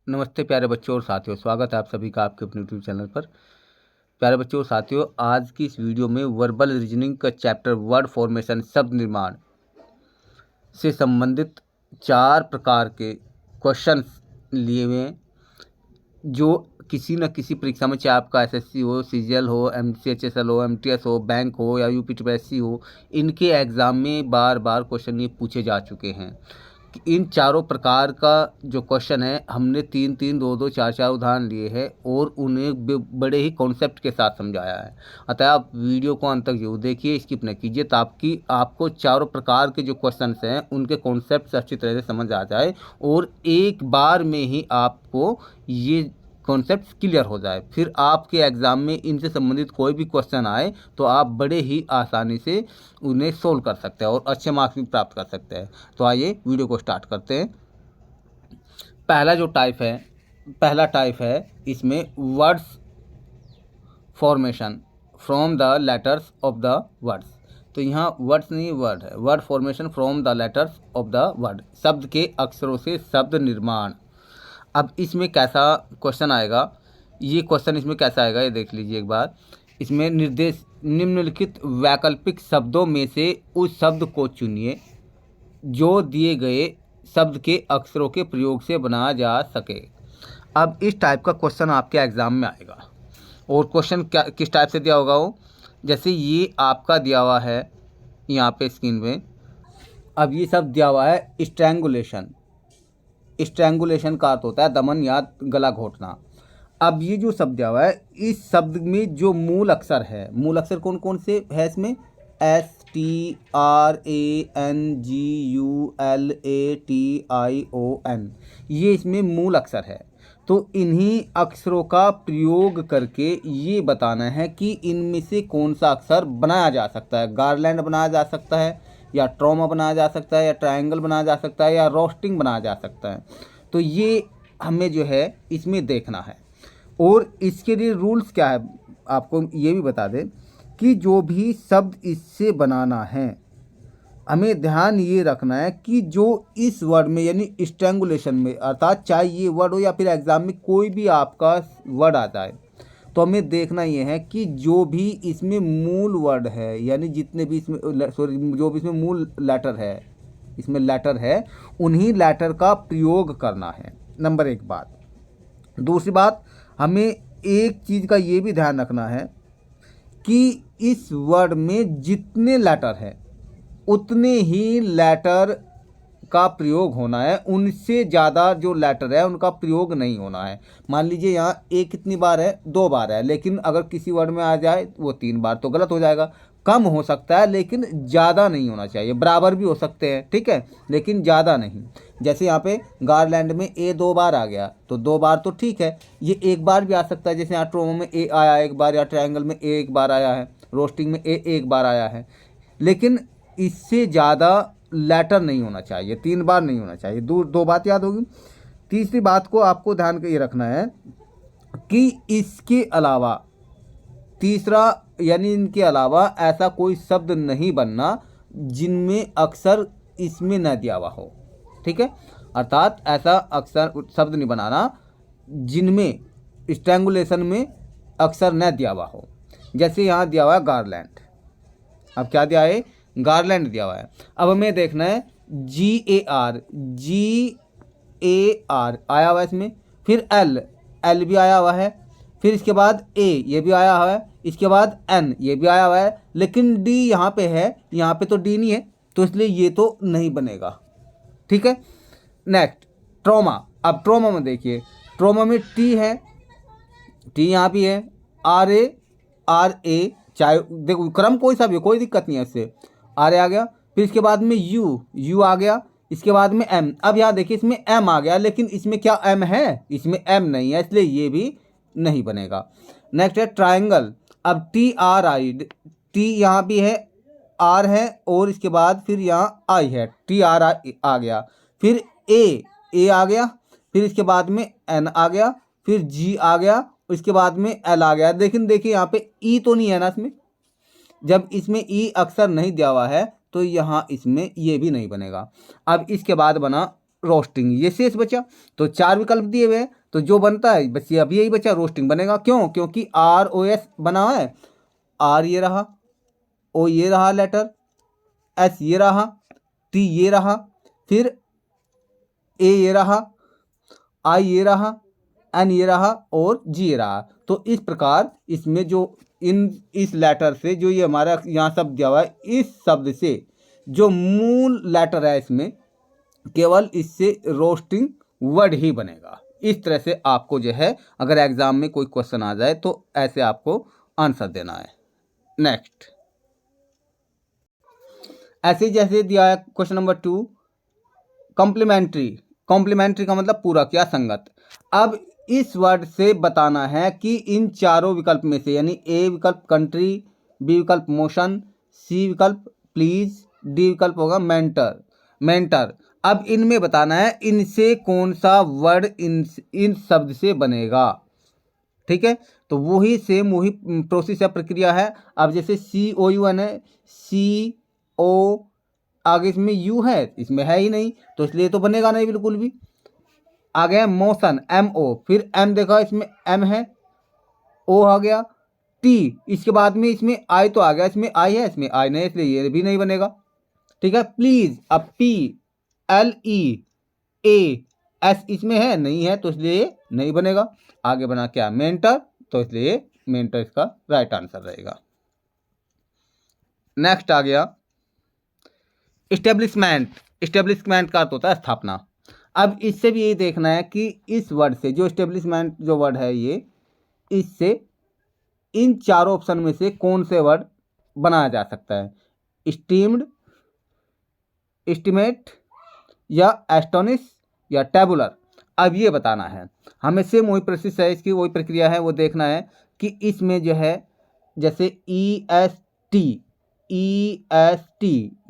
नमस्ते प्यारे बच्चों और साथियों, स्वागत है आप सभी का आपके अपने यूट्यूब चैनल पर। प्यारे बच्चों और साथियों, आज की इस वीडियो में वर्बल रीजनिंग का चैप्टर वर्ड फॉर्मेशन शब्द निर्माण से संबंधित 4 प्रकार के क्वेश्चंस लिए हुए हैं, जो किसी न किसी परीक्षा में, चाहे आपका एसएससी हो, सीजीएल हो, एमसीएचएसएल हो, एमटीएस हो, बैंक हो या यूपीटीपीएससी हो, इनके एग्ज़ाम में बार बार क्वेश्चन ये पूछे जा चुके हैं। इन चारों प्रकार का जो क्वेश्चन है, हमने 3-3, 2-2, 4-4 उदाहरण लिए हैं और उन्हें बड़े ही कॉन्सेप्ट के साथ समझाया है। अतः आप वीडियो को अंत तक जरूर देखिए, स्किप न कीजिए, ताकि आपको चारों प्रकार के जो क्वेश्चंस हैं उनके कॉन्सेप्ट अच्छी तरह से समझ आ जाए और एक बार में ही आपको ये कॉन्सेप्ट क्लियर हो जाए। फिर आपके एग्ज़ाम में इनसे संबंधित कोई भी क्वेश्चन आए तो आप बड़े ही आसानी से उन्हें सोल्व कर सकते हैं और अच्छे मार्क्स भी प्राप्त कर सकते हैं। तो आइए वीडियो को स्टार्ट करते हैं। पहला टाइप है इसमें words formation from the letters of the words. तो यहाँ वर्ड्स नहीं, वर्ड है। Word formation from the letters of the word, शब्द के अक्षरों से शब्द निर्माण। अब इसमें कैसा क्वेश्चन आएगा, ये क्वेश्चन इसमें कैसा आएगा ये देख लीजिए एक बार। इसमें निर्देश, निम्नलिखित वैकल्पिक शब्दों में से उस शब्द को चुनिए जो दिए गए शब्द के अक्षरों के प्रयोग से बनाया जा सके। अब इस टाइप का क्वेश्चन आपके एग्ज़ाम में आएगा और क्वेश्चन क्या किस टाइप से दिया होगा वो, जैसे ये आपका दिया हुआ है यहाँ पे स्क्रीन में। अब ये सब दिया हुआ है स्ट्रैंगुलेशन। स्ट्रैंगुलेशन का अर्थ होता है दमन या गला घोटना। अब ये जो शब्द दिया हुआ है, इस शब्द में जो मूल अक्षर है, मूल अक्षर कौन कौन से है इसमें, STRANGULATION, ये इसमें मूल अक्षर है। तो इन्हीं अक्षरों का प्रयोग करके ये बताना है कि इनमें से कौन सा अक्षर बनाया जा सकता है। गारलैंड बनाया जा सकता है, या ट्रॉमा बनाया जा सकता है, या ट्रायंगल बनाया जा सकता है, या रोस्टिंग बनाया जा सकता है। तो ये हमें जो है इसमें देखना है। और इसके लिए रूल्स क्या है आपको ये भी बता दें कि जो भी शब्द इससे बनाना है, हमें ध्यान ये रखना है कि जो इस वर्ड में यानी स्ट्रैंगुलेशन में, अर्थात चाहे ये वर्ड हो या फिर एग्जाम में कोई भी आपका वर्ड आ जाए, तो हमें देखना ये है कि जो भी इसमें मूल वर्ड है, यानी जितने भी इसमें जो भी इसमें मूल लेटर है, इसमें लेटर है, उन्हीं लेटर का प्रयोग करना है। नंबर 1 बात। दूसरी बात, हमें एक चीज़ का ये भी ध्यान रखना है कि इस वर्ड में जितने लेटर है उतने ही लेटर का प्रयोग होना है, उनसे ज़्यादा जो लेटर है उनका प्रयोग नहीं होना है। मान लीजिए यहाँ ए कितनी बार है, 2 बार है, लेकिन अगर किसी वर्ड में आ जाए वो 3 बार, तो गलत हो जाएगा। कम हो सकता है लेकिन ज़्यादा नहीं होना चाहिए, बराबर भी हो सकते हैं, ठीक है, लेकिन ज़्यादा नहीं। जैसे यहाँ पे गारलैंड में ए 2 बार आ गया तो 2 बार तो ठीक है, ये 1 बार भी आ सकता है। जैसे यहाँ ट्रोमो में ए आया 1 बार, या ट्रायंगल में ए 1 बार आया है, रोस्टिंग में ए 1 बार आया है, लेकिन इससे ज़्यादा लेटर नहीं होना चाहिए, 3 बार नहीं होना चाहिए। 2 बात याद होगी। तीसरी बात को आपको ध्यान ये रखना है कि इसके अलावा, तीसरा यानी इनके अलावा ऐसा कोई शब्द नहीं बनना जिनमें अक्षर इसमें न दिया हुआ हो, ठीक है, अर्थात ऐसा अक्षर शब्द नहीं बनाना जिनमें स्ट्रैंगुलेशन में अक्षर न दिया हुआ हो। जैसे यहाँ दिया हुआ है गारलैंड, अब क्या दिया है, गारलैंड दिया हुआ है। अब हमें देखना है GAR आया हुआ है इसमें, फिर L भी आया हुआ है, फिर इसके बाद A ये भी आया हुआ है, इसके बाद N ये भी आया हुआ है, लेकिन D यहाँ पे है, यहाँ पे तो D नहीं है, तो इसलिए ये तो नहीं बनेगा, ठीक है। Next trauma. अब ट्रॉमा में देखिए, ट्रॉमा में T है, T यहाँ भी है, RA, चाहे देखो क्रम कोई सा भी हो, कोई दिक्कत नहीं है इससे। RA आ गया, फिर इसके बाद में U आ गया, इसके बाद में M। अब यहाँ देखिए इसमें M आ गया, लेकिन इसमें क्या M है, इसमें M नहीं है, इसलिए ये भी नहीं बनेगा। नेक्स्ट है ट्रायंगल। अब T यहाँ भी है, R है, और इसके बाद फिर यहाँ I है, TR आ गया, फिर A आ गया, फिर इसके बाद में N आ गया, फिर G आ गया, इसके बाद में L आ गया। लेकिन देखिए यहाँ पे E तो नहीं है ना इसमें, जब इसमें E अक्षर नहीं दिया हुआ है तो यहाँ इसमें ये भी नहीं बनेगा। अब इसके बाद बना रोस्टिंग, ये शेष बचा। तो 4 विकल्प दिए हुए हैं, तो जो बनता है बस ये अभी यही बचा, रोस्टिंग बनेगा। क्यों? क्योंकि ROS बना है, R ये रहा, O ये रहा लेटर, S ये रहा, T ये रहा, फिर A ये रहा, I ये रहा, N ये रहा और G ये रहा। तो इस प्रकार इसमें जो इस लेटर से जो ये हमारा यहाँ शब्द दिया हुआ है, इस शब्द से जो मूल लेटर है इसमें केवल इससे रोस्टिंग वर्ड ही बनेगा। इस तरह से आपको जो है अगर एग्जाम में कोई क्वेश्चन आ जाए तो ऐसे आपको आंसर देना है। नेक्स्ट, ऐसे जैसे दिया है क्वेश्चन नंबर 2, कॉम्प्लीमेंट्री। कॉम्प्लीमेंट्री का मतलब पूरक या संगत। अब इस वर्ड से बताना है कि इन चारों विकल्प में से, यानी ए विकल्प कंट्री, बी विकल्प मोशन, सी विकल्प प्लीज, डी विकल्प होगा मेंटर। मेंटर, अब इनमें बताना है इनसे कौन सा वर्ड इन शब्द से बनेगा। ठीक है, तो वही सेम वही प्रोसेस या प्रक्रिया है। अब जैसे COUN है, CO आगे इसमें U है, इसमें है ही नहीं, तो इसलिए तो बनेगा नहीं बिल्कुल भी। आगे है मोशन, MO, फिर M देखा इसमें M है, O आ गया, T, इसके बाद में इसमें I तो आ गया, इसमें I है, इसमें I नहीं, इसलिए ये भी नहीं बनेगा। ठीक है, प्लीज, अब PLEAS इसमें है नहीं है, तो इसलिए नहीं बनेगा। आगे बना क्या? मेंटर, तो इसलिए मेंटर इसका राइट आंसर रहेगा। नेक्स्ट आ गया इस्टेब्लिशमेंट। इस्टेब्लिशमेंट का अर्थ होता है स्थापना। अब इससे भी यही देखना है कि इस वर्ड से जो इस्टेब्लिशमेंट जो वर्ड है ये, इससे इन चारों ऑप्शन में से कौन से वर्ड बनाया जा सकता है? स्टीम्ड, एस्टिमेट या एस्टोनिश या टेबुलर। अब ये बताना है हमें, सेम वही प्रोसेस है, इसकी वही प्रक्रिया है, वो देखना है कि इसमें जो है जैसे EST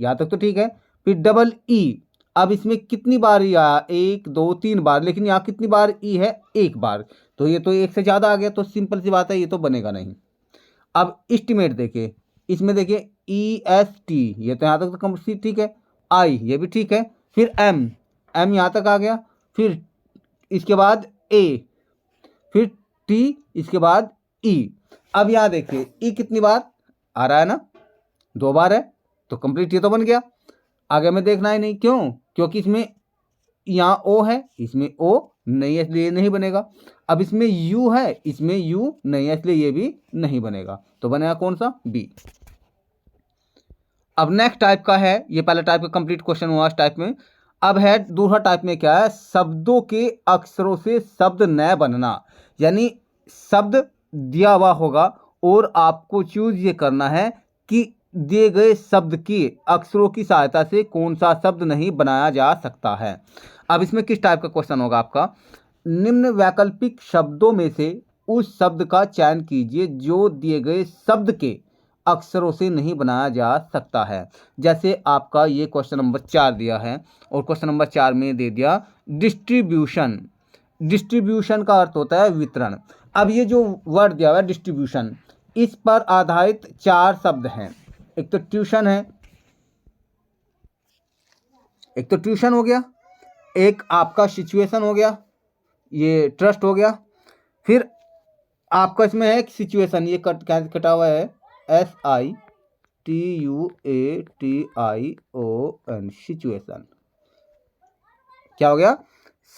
यहाँ तक तो ठीक है, फिर डबल E, अब इसमें कितनी बार ई आया? 1 2 3 बार, लेकिन यहाँ कितनी बार ई है? 1 बार, तो ये तो एक से ज़्यादा आ गया, तो सिंपल सी बात है ये तो बनेगा नहीं। अब एस्टिमेट देखिए, इसमें देखिए EST, ये तो यहाँ तक तो कंप्लीट ठीक है, I ये भी ठीक है, फिर M यहाँ तक आ गया, फिर इसके बाद A, फिर T, इसके बाद E। अब यहाँ देखिए E कितनी बार आ रहा है ना? 2 बार है, तो कंप्लीट ये तो बन गया। आगे में देखना ही नहीं, क्यों? क्योंकि इसमें यहाँ O है, इसमें O नहीं है, इसलिए ये नहीं बनेगा। अब इसमें U है, इसमें U नहीं है, इसलिए ये भी नहीं बनेगा, तो बनेगा कौन सा? B। अब नेक्स्ट टाइप का है, ये पहला टाइप का कंप्लीट क्वेश्चन हुआ इस टाइप में। अब है दूसरा टाइप में, क्या है? शब्दों के अक्षरों से शब्द न बनना, यानी शब्द दिया हुआ होगा और आपको चूज ये करना है कि दिए गए शब्द की अक्षरों की सहायता से कौन सा शब्द नहीं बनाया जा सकता है। अब इसमें किस टाइप का क्वेश्चन होगा आपका? निम्न वैकल्पिक शब्दों में से उस शब्द का चयन कीजिए जो दिए गए शब्द के अक्षरों से नहीं बनाया जा सकता है। जैसे आपका ये क्वेश्चन नंबर 4 दिया है, और क्वेश्चन नंबर 4 में दे दिया डिस्ट्रीब्यूशन। डिस्ट्रीब्यूशन का अर्थ होता है वितरण। अब ये जो वर्ड दिया हुआ है डिस्ट्रीब्यूशन, इस पर आधारित 4 शब्द हैं। एक तो ट्यूशन है, एक तो ट्यूशन हो गया, एक आपका सिचुएशन हो गया, ये ट्रस्ट हो गया, फिर आपका इसमें है सिचुएशन, ये कटा हुआ है SITUATION, सिचुएशन। क्या हो गया?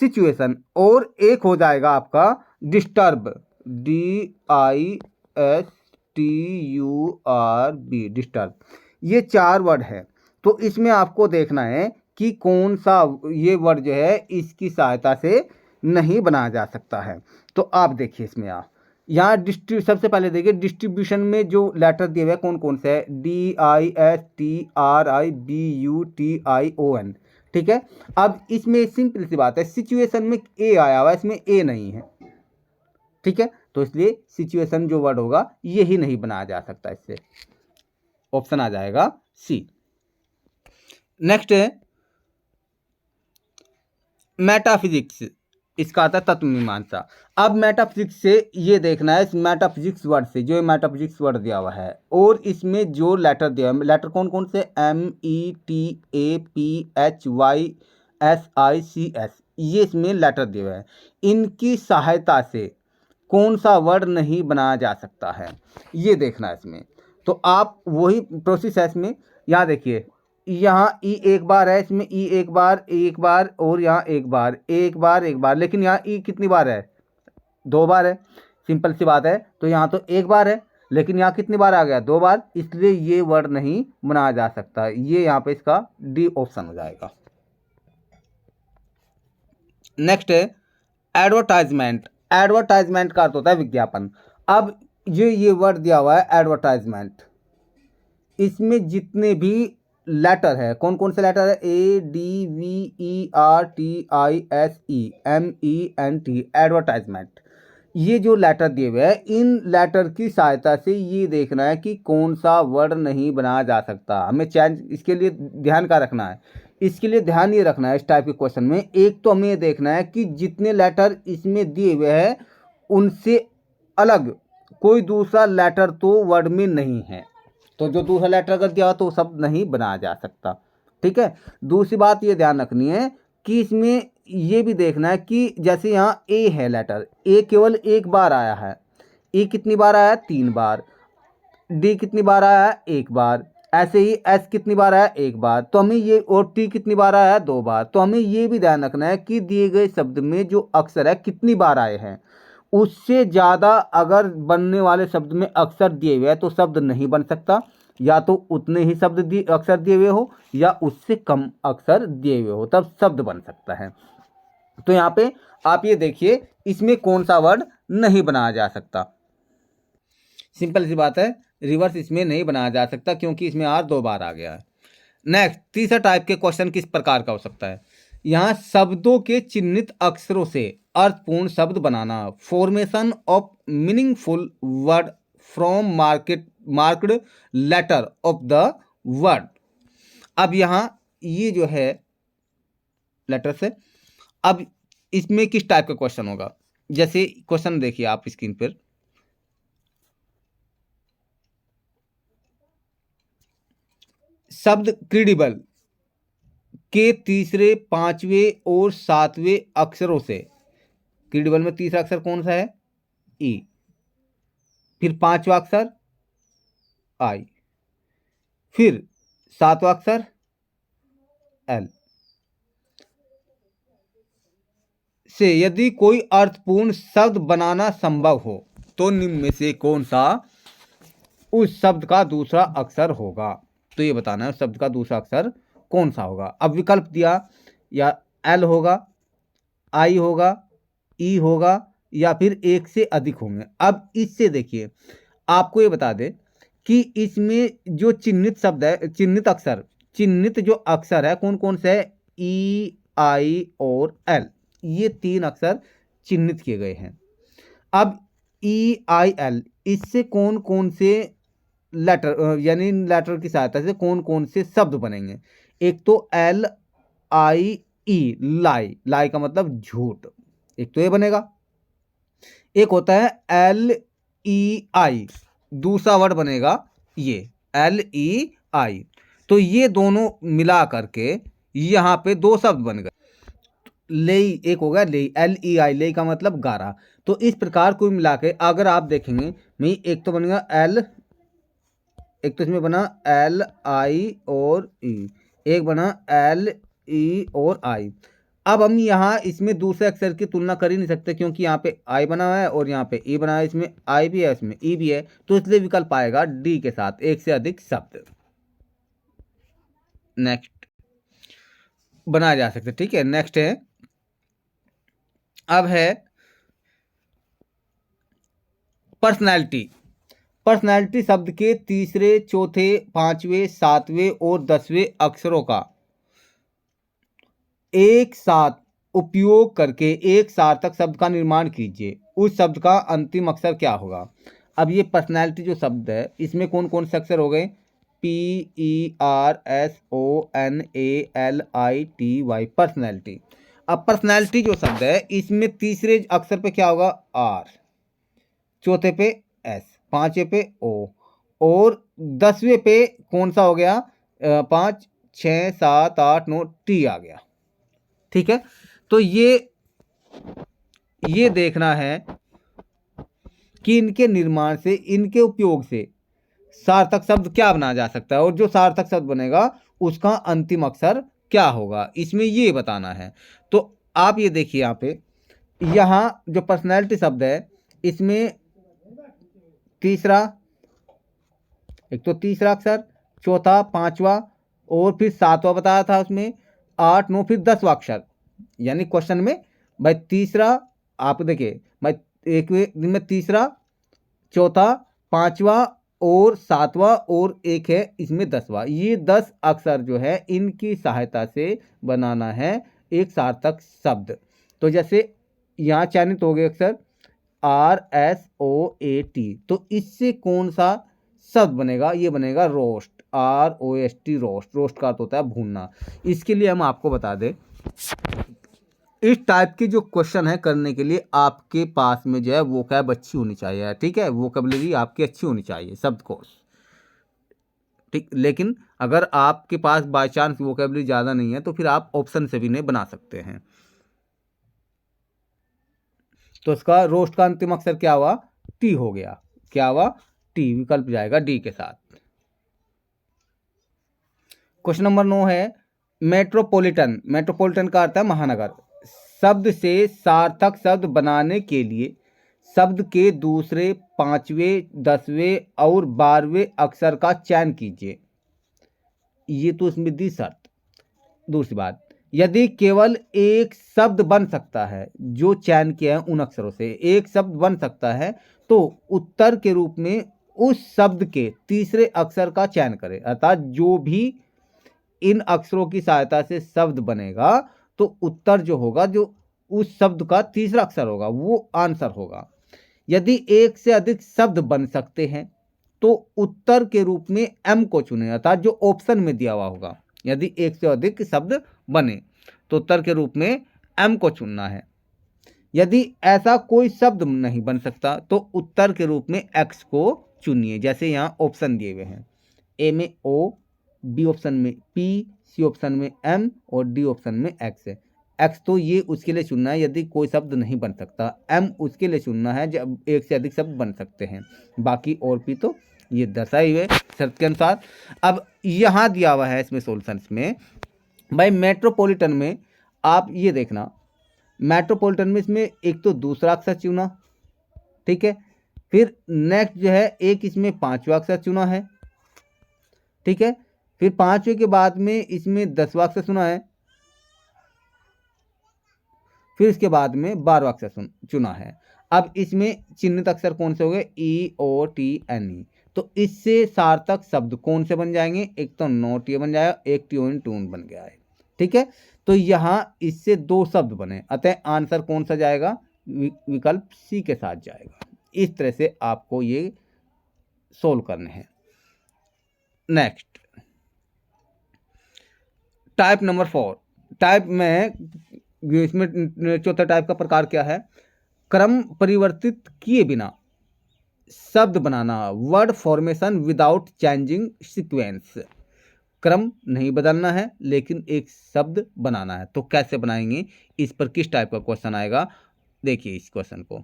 सिचुएशन। और एक हो जाएगा आपका डिस्टर्ब, DISTURB, डिस्टर्ब। ये 4 वर्ड है, तो इसमें आपको देखना है कि कौन सा ये वर्ड जो है इसकी सहायता से नहीं बनाया जा सकता है। तो आप देखिए इसमें यहाँ सबसे पहले देखिए डिस्ट्रीब्यूशन में जो लेटर दिए हुए कौन कौन से है? DISTRIBUTION। ठीक है, अब इसमें सिंपल सी बात है, सिचुएशन में A आया हुआ है, इसमें A नहीं है। ठीक है, तो इसलिए सिचुएशन जो वर्ड होगा यही नहीं बनाया जा सकता, इससे ऑप्शन आ जाएगा C। नेक्स्ट है मेटाफिजिक्स, इसका आता है तत्व मीमांसा। अब मेटाफिजिक्स से ये देखना है, इस मेटाफिजिक्स वर्ड से जो मेटाफिजिक्स वर्ड दिया हुआ है और इसमें जो लेटर दिया है, लेटर कौन कौन से? METAPHY SICS, ये इसमें लेटर दिए हुए हैं। इनकी सहायता से कौन सा वर्ड नहीं बनाया जा सकता है, ये देखना है इसमें। तो आप वही प्रोसेस है इसमें। यहाँ देखिए, यहाँ ई एक बार है, इसमें ई एक बार और यहाँ एक बार, लेकिन यहाँ ई कितनी बार है, 2 बार है। सिंपल सी बात है। तो यहाँ तो एक बार है, लेकिन यहाँ कितनी बार आ गया, 2 बार, इसलिए ये वर्ड नहीं बनाया जा सकता। ये यहाँ पे इसका डी ऑप्शन हो जाएगा। नेक्स्ट है एडवर्टाइजमेंट। एडवर्टाइजमेंट का अर्थ होता है विज्ञापन। अब ये वर्ड दिया हुआ है एडवर्टाइजमेंट, इसमें जितने भी लेटर है, कौन कौन से लेटर है, ADVERTISEMENT, एडवर्टाइजमेंट। ये जो लेटर दिए हुए हैं, इन लेटर की सहायता से ये देखना है कि कौन सा वर्ड नहीं बनाया जा सकता। हमें चेंज इसके लिए ध्यान का रखना है, इसके लिए ध्यान ये रखना है इस टाइप के क्वेश्चन में। एक तो हमें ये देखना है कि जितने लेटर इसमें दिए हुए हैं उनसे अलग कोई दूसरा लेटर तो वर्ड में नहीं है। तो जो दूसरा लेटर अगर दिया हो तो शब्द नहीं बनाया जा सकता। ठीक है। दूसरी बात ये ध्यान रखनी है कि इसमें ये भी देखना है कि जैसे यहाँ ए है, लेटर ए केवल एक बार आया है, ए कितनी बार आया है, 3 बार, डी कितनी बार आया है, 1 बार, ऐसे ही एस कितनी बार आया है, 1 बार। तो हमें ये, और टी कितनी बार आया है, 2 बार। तो हमें ये भी ध्यान रखना है कि दिए गए शब्द में जो अक्षर है कितनी बार आए हैं। उससे ज़्यादा अगर बनने वाले शब्द में अक्षर दिए हुए हैं तो शब्द नहीं बन सकता, या तो उतने ही शब्द अक्षर दिए हुए हो या उससे कम अक्षर दिए हुए हो, तब शब्द बन सकता है। तो यहाँ पे आप ये देखिए इसमें कौन सा वर्ड नहीं बनाया जा सकता। सिंपल सी बात है, रिवर्स इसमें नहीं बनाया जा सकता क्योंकि इसमें आर 2 बार आ गया है। नेक्स्ट, तीसरा टाइप के क्वेश्चन किस प्रकार का हो सकता है। यहाँ शब्दों के चिन्हित अक्षरों से अर्थपूर्ण शब्द बनाना, formation of meaningful word from marked letter of the word. अब यहाँ ये जो है लेटर से, अब इसमें किस टाइप का क्वेश्चन होगा, जैसे क्वेश्चन देखिए आप स्क्रीन पर। शब्द क्रेडिबल के तीसरे, 5वें और 7वें अक्षरों से, क्रेडिबल में तीसरा अक्षर कौन सा है, ई, फिर 5वां अक्षर आई, फिर 7वां अक्षर एल से यदि कोई अर्थपूर्ण शब्द बनाना संभव हो तो निम्न में से कौन सा उस शब्द का दूसरा अक्षर होगा। तो ये बताना है उस शब्द का दूसरा अक्षर कौन सा होगा। अब विकल्प दिया, या एल होगा, आई होगा, ई होगा, या फिर एक से अधिक होंगे। अब इससे देखिए, आपको ये बता दें कि इसमें जो चिन्हित शब्द है, चिन्हित जो अक्षर है कौन कौन से है, ई, आई और एल, ये 3 अक्षर चिन्हित किए गए हैं। अब ई, आई, एल, इससे कौन कौन से लेटर, यानी लेटर की सहायता से कौन कौन से शब्द बनेंगे। एक तो एल आई ई, लाई, लाई का मतलब झूठ, एक तो ये बनेगा। एक होता है एल ई आई, दूसरा वर्ड बनेगा ये एल ई आई। तो ये दोनों मिला करके यहाँ पे 2 शब्द बन गए। लेई एक होगा, लेई, एल ई आई, लेई का मतलब 11। तो इस प्रकार को मिला के अगर आप देखेंगे, मैं एक तो बनेगा एल, एक तो इसमें बना एल आई और ई, एक बना एल ई और आई। अब हम यहाँ इसमें दूसरे अक्षर की तुलना कर ही नहीं सकते क्योंकि यहाँ पे आई बना हुआ है और यहाँ पे ई बना है, इसमें आई भी है इसमें ई भी है, तो इसलिए विकल्प आएगा डी के साथ, एक से अधिक शब्द नेक्स्ट बनाया जा सकते। ठीक है। नेक्स्ट है, अब है पर्सनैलिटी। पर्सनैलिटी शब्द के तीसरे, चौथे, 5वें, 7वें और 10वें अक्षरों का एक साथ उपयोग करके एक सार्थक शब्द का निर्माण कीजिए। उस शब्द का अंतिम अक्षर क्या होगा। अब ये पर्सनैलिटी जो शब्द है इसमें कौन कौन से अक्षर हो गए, PERSONALITY, पर्सनैलिटी। अब पर्सनैलिटी जो शब्द है इसमें तीसरे अक्षर पे क्या होगा, आर, चौथे पे एस, 5वें पे ओ, और 10वें पे कौन सा हो गया, 5, 6, 7, 8, 9 टी आ गया। ठीक है, तो ये देखना है कि इनके निर्माण से, इनके उपयोग से सार्थक शब्द क्या बनाया जा सकता है, और जो सार्थक शब्द बनेगा उसका अंतिम अक्षर क्या होगा, इसमें ये बताना है। तो आप ये देखिए यहाँ पे, यहाँ जो पर्सनैलिटी शब्द है इसमें तीसरा, एक तो तीसरा अक्षर, चौथा, पांचवा और फिर सातवां बताया था उसमें, 8 9 फिर 10वां अक्षर, यानी क्वेश्चन में भाई तीसरा, आप देखिए भाई एक दिन में तीसरा, चौथा, पांचवा और सातवां और एक है इसमें 10वां, ये 10 अक्षर जो है इनकी सहायता से बनाना है एक सार्थक शब्द। तो जैसे यहाँ चयनित हो गए अक्षर RSOAT, तो इससे कौन सा शब्द बनेगा, ये बनेगा रोस्ट, ROST, रोस्ट। रोस्ट का अर्थ होता है भूनना। इसके लिए हम आपको बता दें, इस टाइप के जो क्वेश्चन है करने के लिए आपके पास में जो है वोकैब अच्छी होनी चाहिए, ठीक है, वोकेबलरी आपकी अच्छी होनी चाहिए, शब्दकोश, ठीक। लेकिन अगर आपके पास बाय चांस वोकेबलरी ज़्यादा नहीं है तो फिर आप ऑप्शन से भी नहीं बना सकते हैं। तो इसका रोस्ट का अंतिम अक्षर क्या हुआ, टी हो गया, क्या हुआ, टी, विकल्प जाएगा डी के साथ। क्वेश्चन नंबर 9 है मेट्रोपॉलिटन। मेट्रोपॉलिटन का अर्थ है महानगर। शब्द से सार्थक शब्द बनाने के लिए शब्द के दूसरे, पांचवें, 10वें और 12वें अक्षर का चयन कीजिए। ये तो इसमें दी शर्त। दूसरी बात, यदि केवल एक शब्द बन सकता है, जो चयन किया है उन अक्षरों से एक शब्द बन सकता है, तो उत्तर के रूप में उस शब्द के तीसरे अक्षर का चयन करें। अर्थात जो भी इन अक्षरों की सहायता से शब्द बनेगा तो उत्तर जो होगा, जो उस शब्द का तीसरा अक्षर होगा वो आंसर होगा। यदि एक से अधिक शब्द बन सकते हैं तो उत्तर के रूप में एम को चुने, अर्थात जो ऑप्शन में दिया हुआ होगा। यदि एक से अधिक शब्द बने तो उत्तर के रूप में एम को चुनना है। यदि ऐसा कोई शब्द नहीं बन सकता तो उत्तर के रूप में एक्स को चुनिए। जैसे यहाँ ऑप्शन दिए हुए हैं, ए में ओ, बी ऑप्शन में पी, सी ऑप्शन में एम और डी ऑप्शन में एक्स है। एक्स तो ये उसके लिए चुनना है यदि कोई शब्द नहीं बन सकता, एम उसके लिए चुनना है जब एक से अधिक शब्द बन सकते हैं, बाकी और पी तो ये दर्शाए हुए शर्त के अनुसार। अब यहाँ दिया हुआ है इसमें सॉल्यूशंस में, भाई मेट्रोपॉलिटन में आप ये देखना, मेट्रोपॉलिटन में इसमें एक तो दूसरा अक्षर चुना, ठीक है, फिर नेक्स्ट जो है एक इसमें पांचवा अक्षर चुना है, ठीक है, फिर पांचवे के बाद में इसमें 10वां अक्षर चुना है, फिर इसके बाद में 12वां अक्षर चुना है। अब इसमें चिन्हित अक्षर कौन से हो गए, EOTNE। तो इससे सार्थक शब्द कौन से बन जाएंगे, एक तो नोट ये बन जाएगा, एक ट्यून टून बन गया है, ठीक है। तो यहाँ इससे 2 शब्द बने, अतः आंसर कौन सा जाएगा, विकल्प सी के साथ जाएगा। इस तरह से आपको ये सोल्व करने हैं। Next type number 4। टाइप में इसमें चौथा टाइप का प्रकार क्या है, क्रम परिवर्तित किए बिना शब्द बनाना, word formation without changing sequence. क्रम नहीं बदलना है लेकिन एक शब्द बनाना है, तो कैसे बनाएंगे, इस पर किस टाइप का क्वेश्चन आएगा। देखिए इस क्वेश्चन को,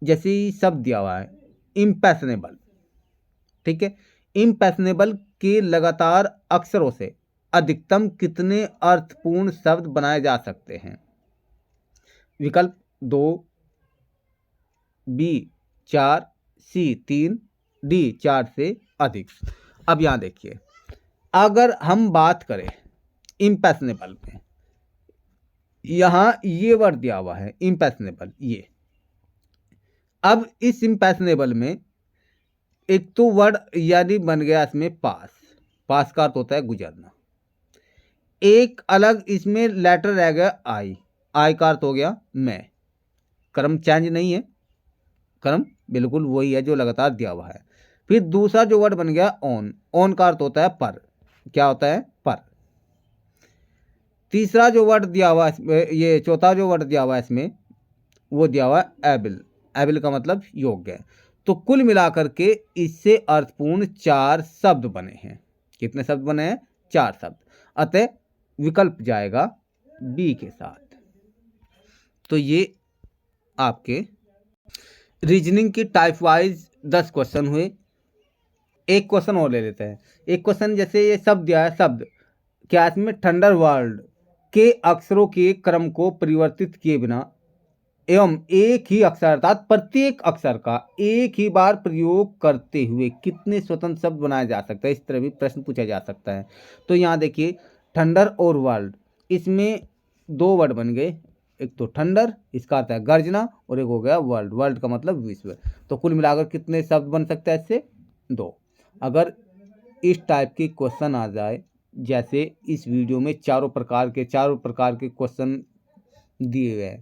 जैसे ही शब्द दिया हुआ है इम्पैशनेबल, ठीक है, इम्पैशनेबल के लगातार अक्षरों से अधिकतम कितने अर्थपूर्ण शब्द बनाए जा सकते हैं। विकल्प 2, बी 4, सी 3, डी 4 से अधिक। अब यहाँ देखिए, अगर हम बात करें इम्पैशनेबल में, यहाँ ये वर्ड दिया हुआ है इम्पैशनेबल, ये, अब इस इम्पैशनेबल में एक तो वर्ड यानी बन गया इसमें पास, पास का अर्थ होता है गुजरना, एक अलग इसमें लेटर रह गया आई, आई का अर्थ हो गया मैं। क्रम चेंज नहीं है, क्रम बिल्कुल वही है जो लगातार दिया हुआ है। फिर दूसरा जो वर्ड बन गया ऑन, ऑन का अर्थ होता है पर, क्या होता है पर। तीसरा जो वर्ड दिया हुआ है, ये चौथा जो वर्ड दिया हुआ है इसमें, वो दिया हुआ है एबल, एबल का मतलब योग्य। तो कुल मिलाकर के इससे अर्थपूर्ण 4 शब्द बने हैं। कितने शब्द बने हैं, 4 शब्द। अतः विकल्प जाएगा बी के साथ। तो ये आपके रीजनिंग की टाइप वाइज 10 क्वेश्चन हुए। एक क्वेश्चन और ले लेते हैं। एक क्वेश्चन जैसे ये शब्द दिया है, शब्द क्या इसमें थंडरवर्ल्ड के अक्षरों के क्रम को परिवर्तित किए बिना एवं एक ही अक्षर अर्थात प्रत्येक अक्षर का एक ही बार प्रयोग करते हुए कितने स्वतंत्र शब्द बनाया जा सकता है, इस तरह भी प्रश्न पूछा जा सकता है। तो यहाँ देखिए थंडर और वर्ल्ड, इसमें दो वर्ड बन गए, एक तो थंडर इसका अर्थ है गर्जना और एक हो गया वर्ल्ड, वर्ल्ड का मतलब विश्व। तो कुल मिलाकर कितने शब्द बन सकते हैं इससे? 2। अगर इस टाइप के क्वेश्चन आ जाए, जैसे इस वीडियो में चारों प्रकार के क्वेश्चन दिए गए,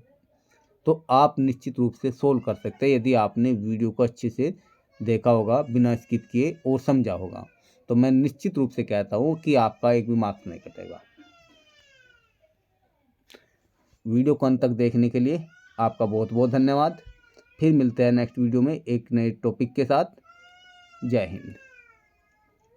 तो आप निश्चित रूप से सोल्व कर सकते हैं यदि आपने वीडियो को अच्छे से देखा होगा, बिना स्किप किए और समझा होगा। तो मैं निश्चित रूप से कहता हूँ कि आपका एक भी मार्क्स नहीं कटेगा। वीडियो को अंत तक देखने के लिए आपका बहुत बहुत धन्यवाद। फिर मिलते हैं नेक्स्ट वीडियो में एक नए टॉपिक के साथ। जय हिंद।